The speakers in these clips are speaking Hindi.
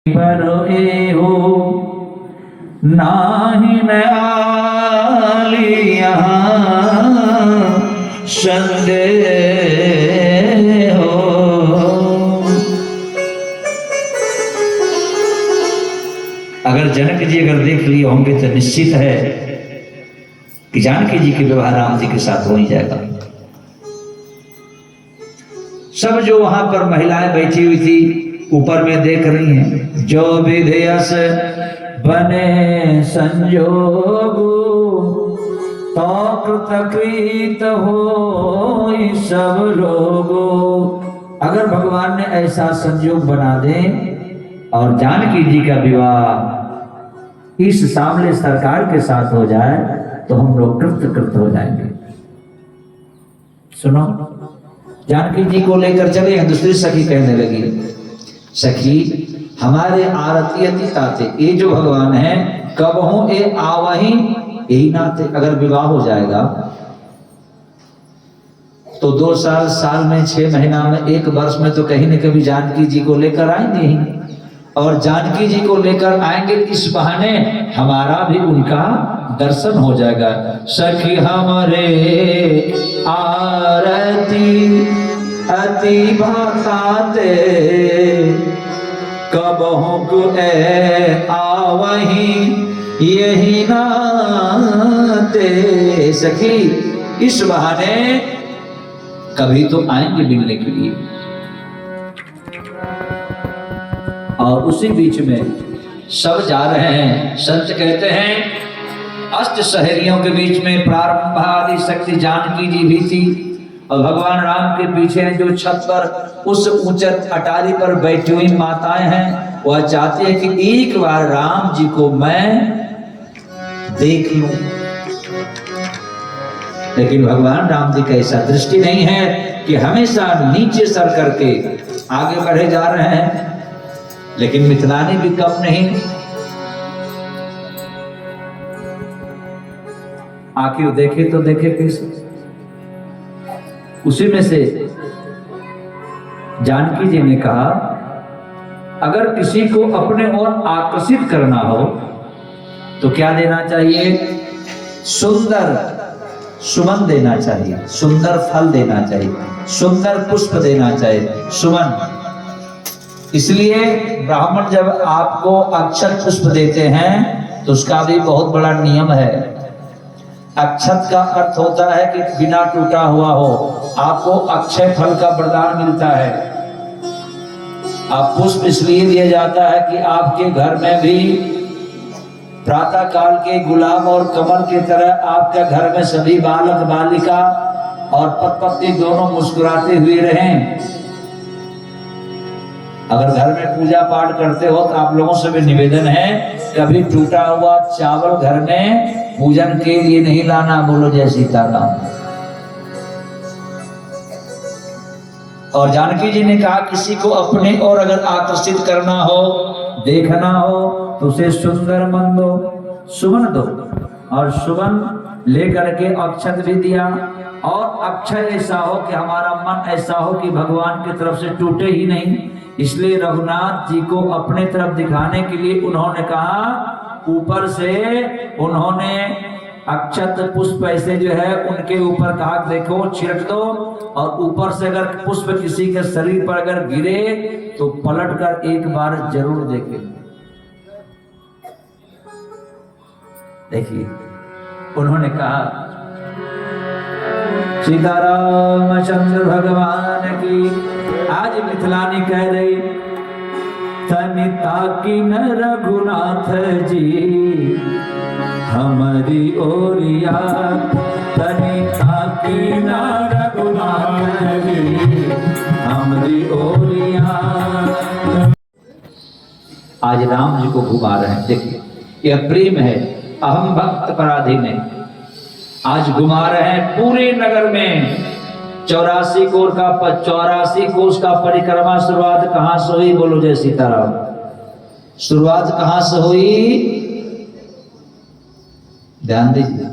पर हो नाही न आलिया संदेह हो। अगर जनक जी अगर देख लिए होंगे तो निश्चित है कि जानकी जी के विवाह राम जी के साथ हो ही जाएगा। सब जो वहां पर महिलाएं बैठी हुई थी ऊपर में देख रही हैं, जो विधेयस बने संजोग तो कृतकृत हो सब लोग। अगर भगवान ने ऐसा संयोग बना दे और जानकी जी का विवाह इस सामले सरकार के साथ हो जाए तो हम लोग कृत हो जाएंगे। सुनो, जानकी जी को लेकर चले, दूसरी सखी कहने लगी, सखी हमारे आरती अति ताते, ये जो भगवान है कब हो ये आवही यही नाते। अगर विवाह हो जाएगा तो 2 साल, साल में 6 महीना में 1 वर्ष में तो कहीं न कभी जानकी जी को लेकर आएंगे ही, और जानकी जी को लेकर आएंगे इस बहाने हमारा भी उनका दर्शन हो जाएगा। सखी हमारे आरती अति भाताते कब हो ए आवही यही नाते। सखी इस बहाने कभी तो आएंगे मिलने के लिए। और उसी बीच में सब जा रहे हैं। संत कहते हैं अष्ट सहेलियों के बीच में प्रारंभ आदि शक्ति जानकी जी भी थी, और भगवान राम के पीछे जो छत पर उस ऊंचे अटारी पर बैठी हुई माताएं हैं, वह चाहती है कि एक बार राम जी को मैं देख लूं। लेकिन भगवान राम जी का ऐसा दृष्टि नहीं है कि हमेशा नीचे सर करके आगे बढ़े जा रहे हैं। लेकिन मिथिलानी भी कम नहीं, आखिर देखे तो देखे कैसे। उसी में से जानकी जी ने कहा अगर किसी को अपने ओर आकर्षित करना हो तो क्या देना चाहिए? सुंदर सुमन देना चाहिए, सुंदर फल देना चाहिए, सुंदर पुष्प देना चाहिए, सुमन। इसलिए ब्राह्मण जब आपको अक्षत पुष्प देते हैं तो उसका भी बहुत बड़ा नियम है। अक्षत का अर्थ होता है कि बिना टूटा हुआ हो, आपको अक्षय फल का वरदान मिलता है। आप पुष्प इसलिए दिया जाता है कि आपके घर में भी प्रातः काल के गुलाब और कमल की तरह आपके घर में सभी बालक बालिका और पति दोनों मुस्कुराते हुए रहें। अगर घर में पूजा पाठ करते हो तो आप लोगों से भी निवेदन है कभी टूटा हुआ चावल घर में पूजन के लिए नहीं लाना। बोलो जय सीताराम। और जानकी जी ने कहा किसी को अपने और अगर आकर्षित करना हो, देखना हो तो उसे सुंदर मन दो, सुमन दो। और सुमन लेकर के अक्षत भी दिया, और अक्षय ऐसा हो कि हमारा मन ऐसा हो कि भगवान की तरफ से टूटे ही नहीं। इसलिए रघुनाथ जी को अपने तरफ दिखाने के लिए उन्होंने कहा ऊपर से उन्होंने अक्षत पुष्प ऐसे जो है उनके ऊपर कहा देखो छिड़क दो, और ऊपर से अगर पुष्प किसी के शरीर पर अगर गिरे तो पलट कर एक बार जरूर देखें। देखिए उन्होंने कहा सीतारामचंद्र भगवान की। आज मिथिलानी कह रही तनिता की न रघुनाथ जी हमारी ओरिया, तनिता की न रघुनाथ जी हमारी ओरिया। आज राम जी को घुमा रहे हैं। देखिए यह प्रेम है, अहम भक्त पराधीन है। आज घुमा रहे हैं पूरे नगर में। 84 कोष का परिक्रमा शुरुआत कहां से हुई? बोलो जय सीताराम। शुरुआत कहां से हुई? ध्यान दीजिए।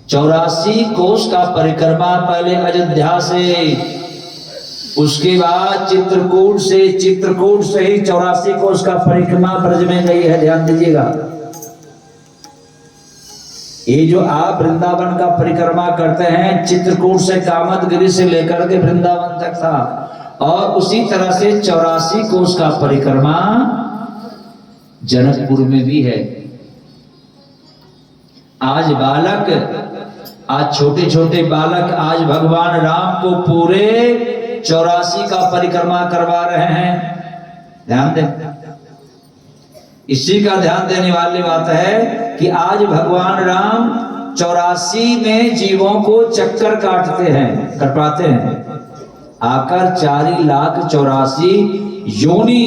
84 कोष का परिक्रमा पहले अयोध्या से उसके बाद चित्रकूट से ही 84 को उसका परिक्रमा ब्रज में गई है। ध्यान दीजिएगा, ये जो आप वृंदावन का परिक्रमा करते हैं, चित्रकूट से कामदगिरी से लेकर के वृंदावन तक था, और उसी तरह से 84 को उसका परिक्रमा जनकपुर में भी है। आज छोटे छोटे बालक आज भगवान राम को पूरे 84 का परिक्रमा करवा रहे हैं। ध्यान दें, इसी का ध्यान देने वाली बात है कि आज भगवान राम 84 में जीवों को चक्कर कटवाते हैं। आकर 4,84,000 योनि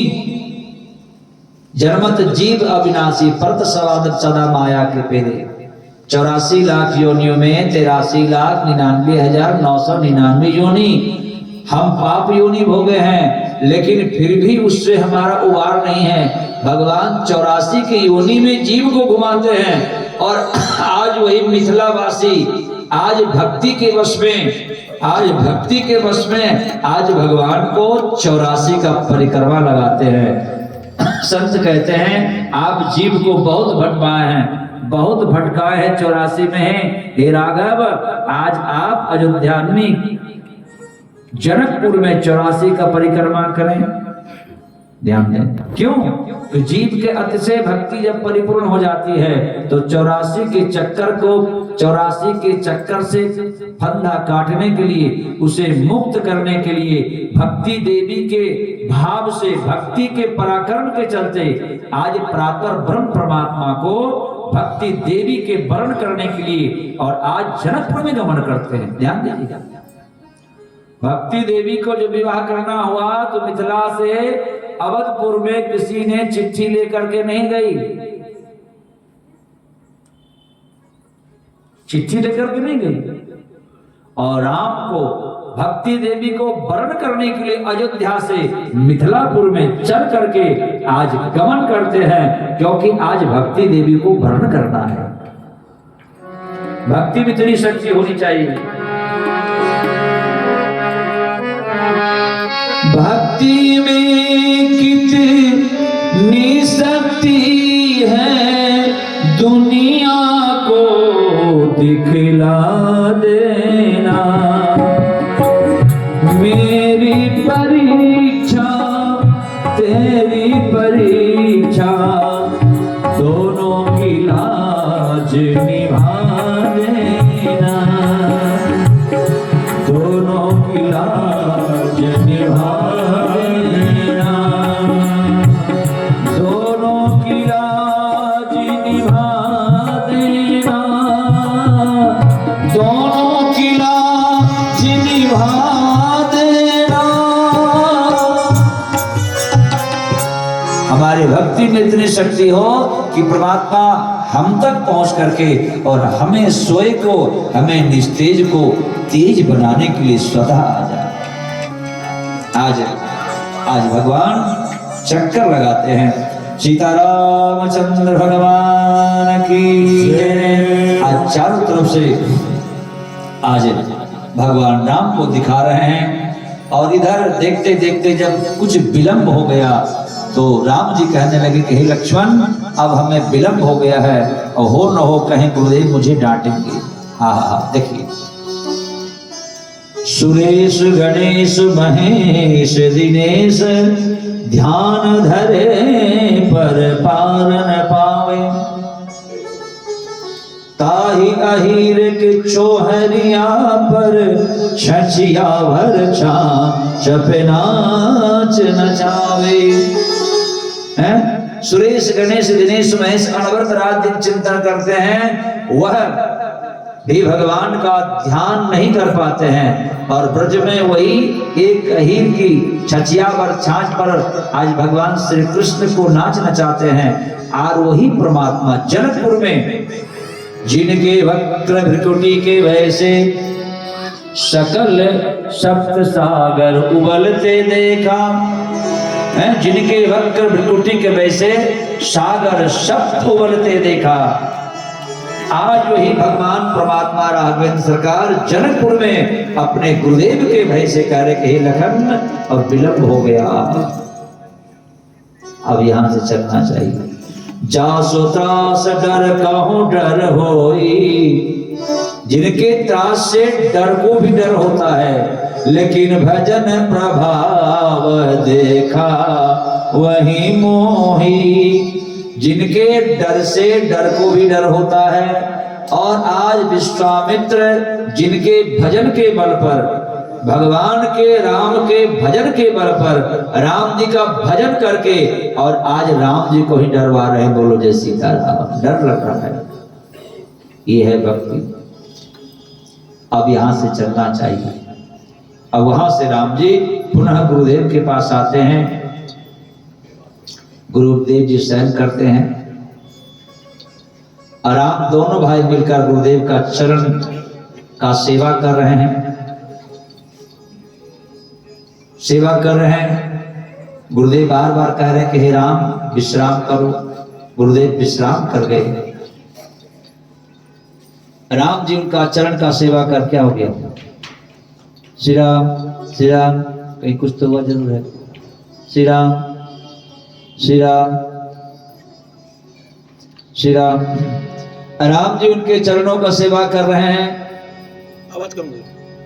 जन्मत जीव अविनाशी परत सवाद सदा माया के पेरे। 84 लाख योनियों में 83,99,999 योनि हम पाप योनि भोगे हैं, लेकिन फिर भी उससे हमारा उबार नहीं है। भगवान 84 की योनि में जीव को घुमाते हैं, और आज वही मिथिलावासी आज भक्ति के वश में आज भगवान को 84 का परिक्रमा लगाते हैं। संत कहते हैं आप जीव को बहुत भटकाए हैं, बहुत भटकाए हैं, 84 में है। हे राघव, आज आप अयोध्या में जनकपुर में 84 का परिक्रमा करें। ध्यान दें, क्यों? तो जीव के अतिशय भक्ति जब परिपूर्ण हो जाती है तो 84 के चक्कर से फंदा काटने के लिए, उसे मुक्त करने के लिए, भक्ति देवी के भाव से, भक्ति के पराक्रम के चलते आज प्रातः ब्रह्म परमात्मा को भक्ति देवी के वर्ण करने के लिए और आज जनकपुर में गमन करते हैं। ध्यान दीजिएगा, भक्ति देवी को जब विवाह करना हुआ तो मिथिला से अवधपुर में किसी ने चिट्ठी लेकर के नहीं गई, चिट्ठी लेकर के नहीं गई, और राम को भक्ति देवी को वर्ण करने के लिए अयोध्या से मिथिलापुर में चल करके आज गमन करते हैं, क्योंकि आज भक्ति देवी को वर्ण करना है। भक्ति में इतनी शक्ति होनी चाहिए। भक्ति में कितनी शक्ति है, दुनिया को दिखला देना। मेरी परीक्षा तेरी परीक्षा, दोनों की लाज निभा देना, दोनों की लाज निभा देना, दोनों की लाज निभा देना, दोनों की लाज निभा देना। हमारी भक्ति में इतनी शक्ति हो कि परमात्मा हम तक पहुंच करके और हमें सोए को, हमें निस्तेज को तेज बनाने के लिए स्वतः आ जाए। आज भगवान चक्कर लगाते हैं। सीतारामचंद्र भगवान की जय। आज चारों तरफ से आज भगवान राम को दिखा रहे हैं, और इधर देखते देखते जब कुछ विलंब हो गया तो राम जी कहने लगे कि हे लक्ष्मण, अब हमें विलंब हो गया है, और हो न हो कहीं गुरुदेव मुझे डांटेंगे। हाँ, देखिए, सुरेश गणेश महेश दिनेश, ध्यान धरे पर पार न पावे, ताहि अहीर के चोहरिया पर छछिया भर छपे नाच नचावे। सुरेश गणेश दिनेश महेश अनवरत रात दिन चिंतन करते हैं, वह भी भगवान का ध्यान नहीं कर पाते हैं, और ब्रज में वही एक अहीर की छछिया पर छाछ पर आज भगवान श्री कृष्ण को नाच नचाते हैं। और वही परमात्मा जनकपुर में जिनके वक्र भृकुटी के वैसे सकल सप्त सागर उबलते देखा, जिनके वक्र भृकुटी के वैसे सागर सप्त उबलते देखा, आज वही भगवान परमात्मा राघवेंद्र सरकार जनकपुर में अपने गुरुदेव के भय से कह रहे कि हे लखन अब विलंब हो गया, अब यहां से चलना चाहिए। जासो त्रास डर कहूं डर होई, जिनके त्रास से डर को भी डर होता है, लेकिन भजन प्रभाव देखा वही मोही। जिनके डर से डर को भी डर होता है, और आज विश्वामित्र जिनके भजन के बल पर, भगवान के राम के भजन के बल पर राम जी का भजन करके, और आज राम जी को ही डरवा रहे हैं। बोलो जय सीताराम। डर लग रहा है, ये है भक्ति। अब यहां से चलना चाहिए। अब वहां से राम जी पुनः गुरुदेव के पास आते हैं। गुरुदेव जी शयन करते हैं, और आप दोनों भाई मिलकर गुरुदेव का चरण का सेवा कर रहे हैं, सेवा कर रहे हैं। गुरुदेव बार बार कह रहे हैं कि हे राम विश्राम करो। गुरुदेव विश्राम कर गए। राम जी उनका चरण का सेवा कर क्या हो गया? श्री राम श्री राम, कहीं कुछ तो हुआ जरूर है। श्री राम श्री राम श्री राम। राम जी उनके चरणों का सेवा कर रहे हैं। आवाज कम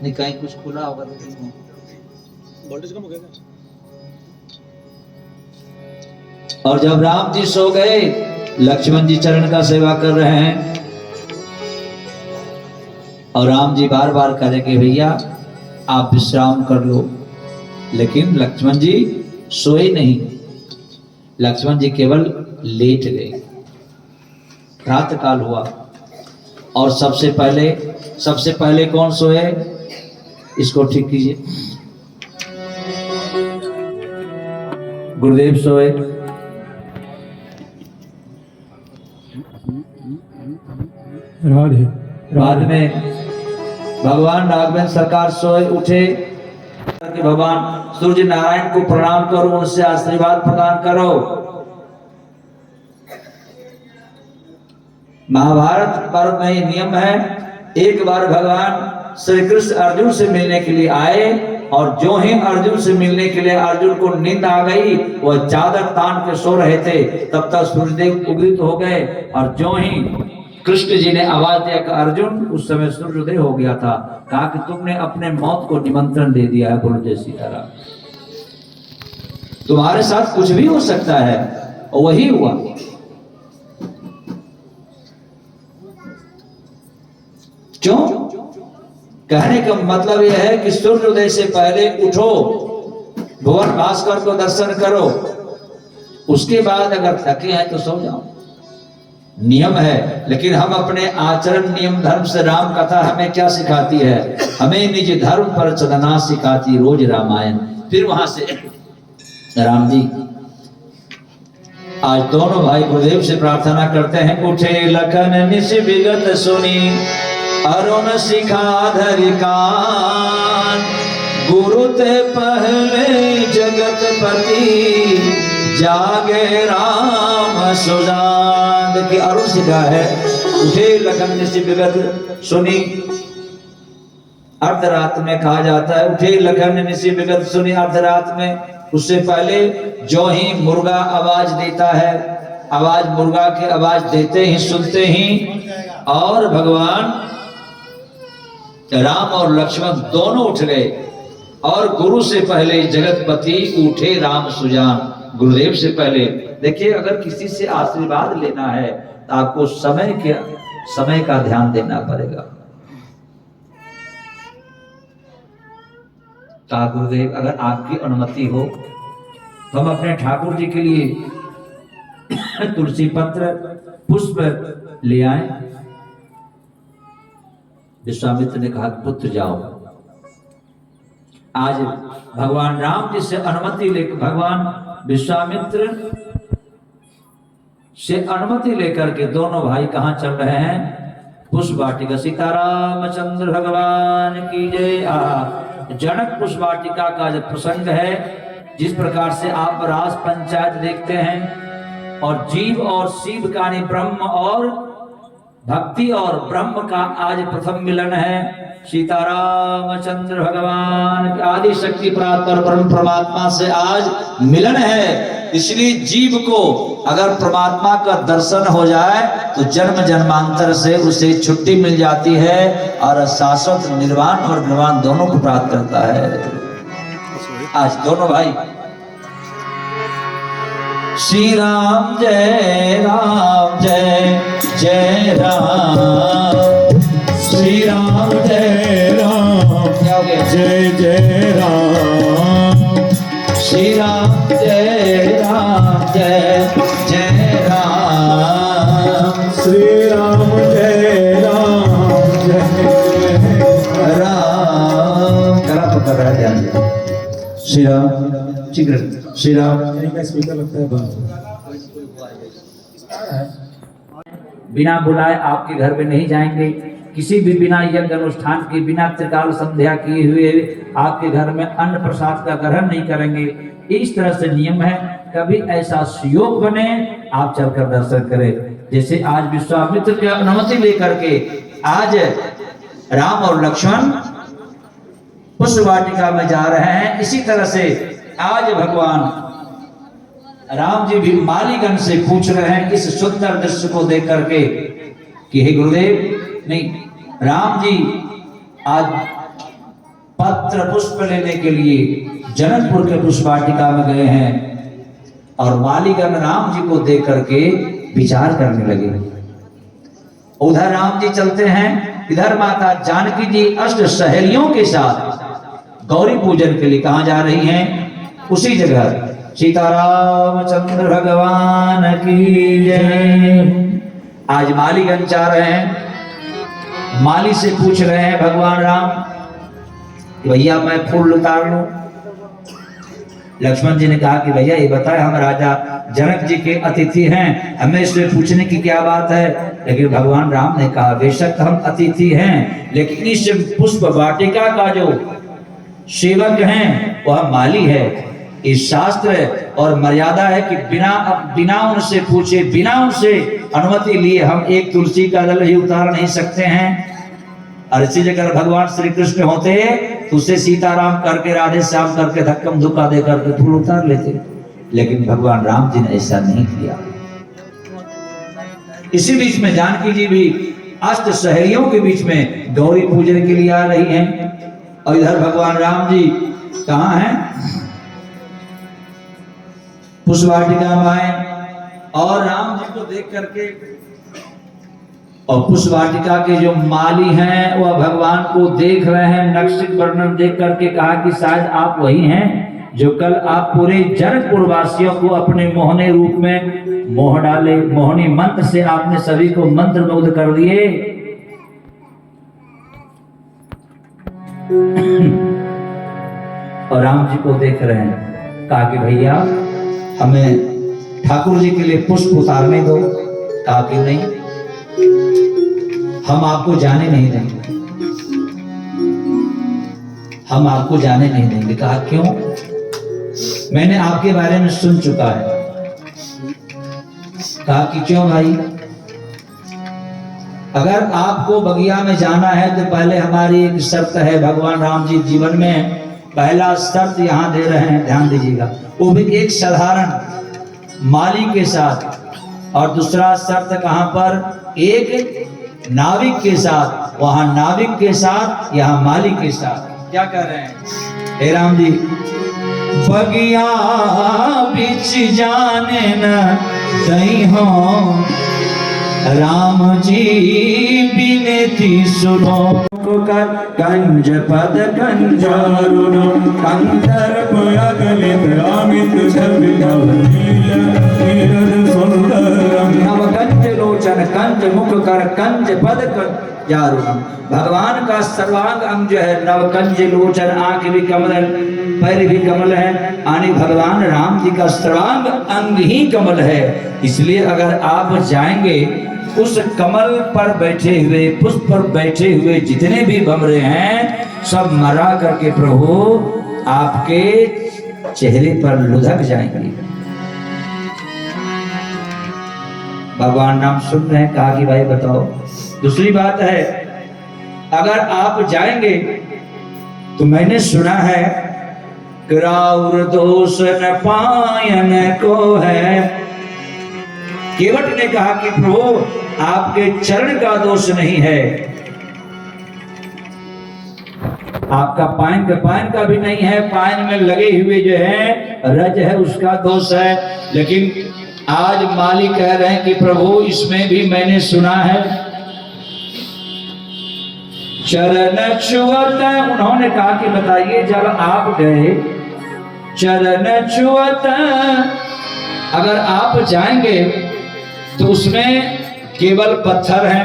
नहीं, कहीं कुछ खुला होगा तो वोल्टेज कम हो गया। और जब राम जी सो गए, लक्ष्मण जी चरण का सेवा कर रहे हैं, और राम जी बार बार कह रहे कि भैया आप विश्राम कर लो, लेकिन लक्ष्मण जी सोए नहीं। लक्ष्मण जी केवल लेट गए। रात काल हुआ, और सबसे पहले कौन सोए? इसको ठीक कीजिए। गुरुदेव सोए। राधे। बाद में भगवान राघवेंद्र सरकार सोए उठे कि भगवान सूर्य नारायण को प्रणाम करो, उनसे आशीर्वाद प्रदान करो। महाभारत पर्व में ये नियम है, एक बार भगवान श्री कृष्ण अर्जुन से मिलने के लिए आए, और जो ही अर्जुन से मिलने के लिए अर्जुन को नींद आ गई, वह चादर तान के सो रहे थे, तब तक सूर्यदेव उदित हो गए। और जो ही कृष्ण जी ने आवाज दिया कि अर्जुन, उस समय सूर्योदय हो गया था। कहा कि तुमने अपने मौत को निमंत्रण दे दिया है। बोलो जय सीताराम। तुम्हारे साथ कुछ भी हो सकता है, और वही हुआ। क्यों? कहने का मतलब यह है कि सूर्योदय से पहले उठो, भुवन भास्कर को दर्शन करो, उसके बाद अगर थके हैं तो सो जाओ। नियम है, लेकिन हम अपने आचरण नियम धर्म से, राम कथा हमें क्या सिखाती है? हमें निज धर्म पर चलना सिखाती रोज रामायण। फिर वहां से राम जी आज दोनों भाई गुरुदेव से प्रार्थना करते हैं। उठे लखन निश विगत सुनी, अरुण शिखाधरि कान, गुरु ते पहले जगत पति, जागे राम सुजान। देखिए अरुण शिखा है। उठे लखन निश विगत सुनी, अर्धरात में कहा जाता है। उठे लखन निश विगत सुनी, अर्धरात में। उससे पहले जो ही मुर्गा आवाज देता है, आवाज मुर्गा की आवाज देते ही सुनते ही, और भगवान राम और लक्ष्मण दोनों उठ गए। और गुरु से पहले जगतपति उठे राम सुजान। गुरुदेव से पहले। देखिए अगर किसी से आशीर्वाद लेना है तो आपको समय का ध्यान देना पड़ेगा। कहा गुरुदेव अगर आपकी अनुमति हो तो हम अपने ठाकुर जी के लिए तुलसी पत्र पुष्प ले आए। विश्वामित्र ने कहा पुत्र जाओ। आज भगवान राम जी से अनुमति लेकर, भगवान विश्वामित्र से अनुमति लेकर के दोनों भाई कहां चल रहे हैं? पुष्प वाटिका। सीतारामचंद्र भगवान की जय। जनक पुष्प वाटिका का जो प्रसंग है, जिस प्रकार से आप रास पंचायत देखते हैं, और जीव और शिव का ब्रह्म और भक्ति और ब्रह्म का आज प्रथम मिलन है। सीतारामचंद्र भगवान की आदि शक्ति परात्पर परम परमात्मा से आज मिलन है। इसलिए जीव को अगर परमात्मा का दर्शन हो जाए तो जन्म जन्मांतर से उसे छुट्टी मिल जाती है और शाश्वत निर्वाण और निर्वाण दोनों को प्राप्त करता है। आज दोनों भाई श्री राम जय जय राम, श्री राम जय राम, क्या हो गया? जय जय राम, श्री राम जय जय राम, श्री राम जय राम, जय राम। गला पकड़ रहा है, ध्यान दे। श्री राम, ठीक है। श्री राम। का स्पीकर लगता है बंद। बिना बुलाए आपके घर में नहीं जाएंगे, किसी भी बिना यज्ञ अनुष्ठान के, बिना त्रिकाल संध्या किए हुए आपके घर में अन्न प्रसाद का ग्रहण नहीं करेंगे। इस तरह से नियम है। कभी ऐसा सुयोग बने आप चलकर दर्शन करें। जैसे आज विश्वामित्र की अनुमति लेकर के आज राम और लक्ष्मण पुष्प वाटिका में जा रहे हैं, इसी तरह से आज भगवान राम जी भी मालीगण से पूछ रहे हैं इस सुंदर दृश्य को देख करके कि हे गुरुदेव, नहीं, राम जी आज पत्र पुष्प लेने के लिए जनकपुर के पुष्प वाटिका में गए हैं और मालीगण राम जी को देख करके विचार करने लगे। उधर राम जी चलते हैं, इधर माता जानकी जी अष्ट सहेलियों के साथ गौरी पूजन के लिए कहां जा रही हैं? उसी जगह सीतारामचंद्र भगवान की जय। आज मालीगण जा रहे हैं, माली से पूछ रहे हैं भगवान राम कि भैया मैं फूल उतार लूं? लक्ष्मण जी ने कहा कि भैया ये बताए, हम राजा जनक जी के अतिथि हैं, हमें इसमें पूछने की क्या बात है? लेकिन भगवान राम ने कहा बेशक हम अतिथि हैं, लेकिन इस पुष्प वाटिका का जो सेवक हैं वह माली है। इस शास्त्र और मर्यादा है कि बिना उनसे पूछे, बिना उनसे अनुमति लिए हम एक तुलसी का दल ही उतार नहीं सकते हैं। और इसी जगह भगवान श्री कृष्ण होते तो उसे सीताराम करके, राधे श्याम करके, धक्कम धुक्का दे करके फूल उतार लेते, लेकिन भगवान राम जी ने ऐसा नहीं किया। इसी बीच में जानकी जी भी अष्ट सहेलियों के बीच में गौरी पूजन के लिए आ रही हैं और इधर भगवान राम जी कहाँ हैं? पुष्प वाटिका में आए और राम जी को देख करके, और पुष्प वाटिका के जो माली हैं वह भगवान को देख रहे हैं। नक्षत्र वर्णन देख करके कहा कि शायद आप वही हैं जो कल आप पूरे जनकपुर वासियों को अपने मोहने रूप में मोह डाले, मोहनी मंत्र से आपने सभी को मंत्र मुग्ध कर दिए। और राम जी को देख रहे हैं, कहा कि भैया हमें ठाकुर जी के लिए पुष्प उतारने दो। कहा कि नहीं, हम आपको जाने नहीं देंगे, हम आपको जाने नहीं देंगे। कहा क्यों? मैंने आपके बारे में सुन चुका है। कहा कि क्यों भाई? अगर आपको बगिया में जाना है तो पहले हमारी एक शर्त है। भगवान राम जी जीवन में पहला शर्त यहां दे रहे हैं, ध्यान दीजिएगा, वो भी एक साधारण माली के साथ, और दूसरा शर्त कहां पर? एक नाविक के साथ, वहां नाविक के साथ, यहां माली के साथ। क्या कह रहे हैं? हे राम जी, बगिया बिछ जाने न दई हो, राम जी बिनती सुनो, कर कंज पद कंजारुण कंदर्प अगलित अमित छवि नव कंज लोचन कंज मुख कर कंज पद कंजारुण। भगवान का सर्वांग अंग जो है नव कंज लोचन, आंख भी कमल है, पैर भी कमल है, यानी भगवान राम जी का सर्वांग अंग ही कमल है। इसलिए अगर आप जाएंगे उस कमल पर बैठे हुए, पुष्प पर बैठे हुए जितने भी भंवरे हैं सब मरा करके प्रभु आपके चेहरे पर लुढ़क जाएंगे। भगवान नाम सुन रहे हैं। कहा कि भाई बताओ दूसरी बात है, अगर आप जाएंगे तो मैंने सुना है राउर दोष न पायन को है। केवट ने कहा कि प्रभु आपके चरण का दोष नहीं है, आपका पायन का भी नहीं है, पायन में लगे हुए जो है रज है उसका दोष है। लेकिन आज मालिक कह रहे हैं कि प्रभु इसमें भी मैंने सुना है चरण छुअत। उन्होंने कहा कि बताइए जब आप गए चरण छुअत, अगर आप जाएंगे तो उसमें केवल पत्थर है,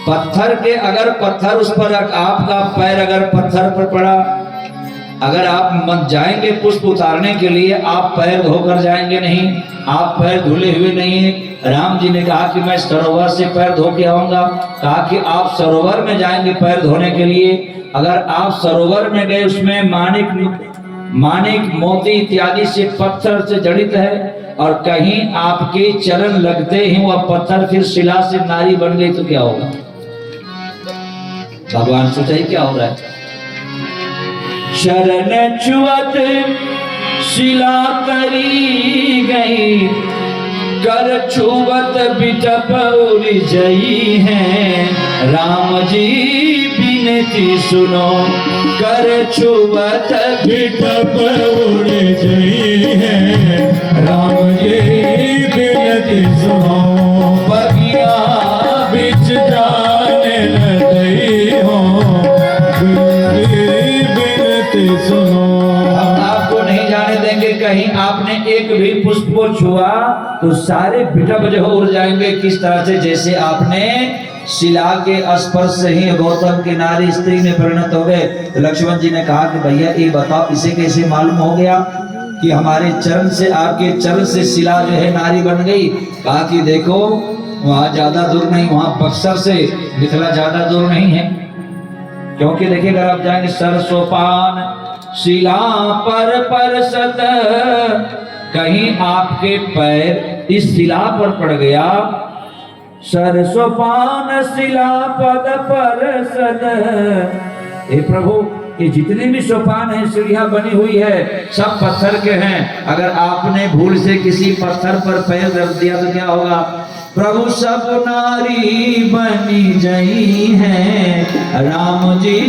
पत्थर के अगर पत्थर उस पर आपका पैर अगर पत्थर पर पड़ा, अगर आप मत जाएंगे पुष्प उतारने के लिए, आप पैर धोकर जाएंगे नहीं, आप पैर धुले हुए नहीं। राम जी ने कहा कि मैं सरोवर से पैर धो के आऊंगा। कहा कि आप सरोवर में जाएंगे पैर धोने के लिए, अगर आप सरोवर में गए उसमें माणिक मोती इत्यादि से पत्थर से जड़ित है और कहीं आपके चरण लगते ही वह पत्थर फिर शिला से नारी बन गई तो क्या होगा? भगवान सोचा क्या हो रहा है? शरण छुअत शिला करी गई, कर छुअत बिटप उड़ जई है। राम जी बिनती सुनो, कर छुअत बिटप उड़ जई है। राम जी बिनती सुनो, बगिया बिच जाने न दई हो। बिनती सुनो, आपको नहीं जाने देंगे। कहीं आपने एक भी पुष्प को छुआ तो सारे बिटप जो उड़ जाएंगे। किस तरह से? जैसे आपने शिला के स्पर्श से ही गौतम की नारी स्त्री में परिणत हो गए। तो लक्ष्मण जी ने कहा कि भैया ये बताओ इसे कैसे मालूम हो गया कि हमारे चरण से, आपके चरण से शिला जो है नारी बन गई? कहा कि देखो वहां ज्यादा दूर नहीं, वहां बक्सर से मिथिला ज्यादा दूर नहीं है। क्योंकि देखिए अगर आप जाएंगे सरसोपान शिला पर सत, कहीं आपके पैर इस शिला पर पड़ गया, सरसोपान शिला पद पर सद। हे प्रभु ये जितने भी सोपान है, सीढ़ियां बनी हुई है, सब पत्थर के हैं। अगर आपने भूल से किसी पत्थर पर पैर रख दिया तो क्या होगा? प्रभु सब नारी बनी जई है। राम जी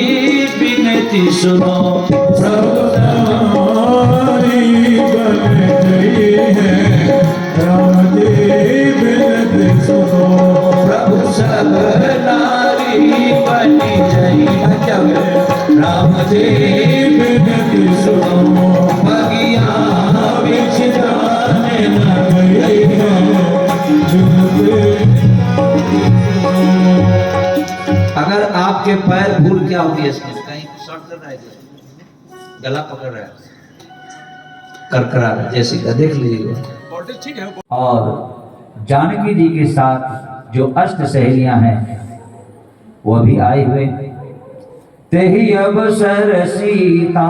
बिनती सुनो, प्रभु नारी बन गई है। राम जी बिनती सुनो, प्रभु सब नारी बनी जई है। क्या है? राम जी बिनती सुनो, बगिया बिच जाने न गई है। अगर आपके पैर भूल क्या हो गया, इसमें कहीं शॉर्ट कर रहा है, गला पकड़ रहा है, करकरा रहा है, जैसे का देख लीजिएगा। वोल्टेज ठीक है। और जानकी जी के साथ जो अष्ट सहेलियां हैं वो भी आए हुए। तेहि अवसर सीता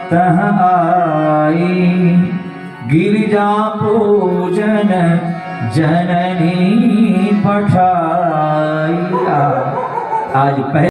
तह आई, गिरिजा पूजन जननी पठाई। आज पहले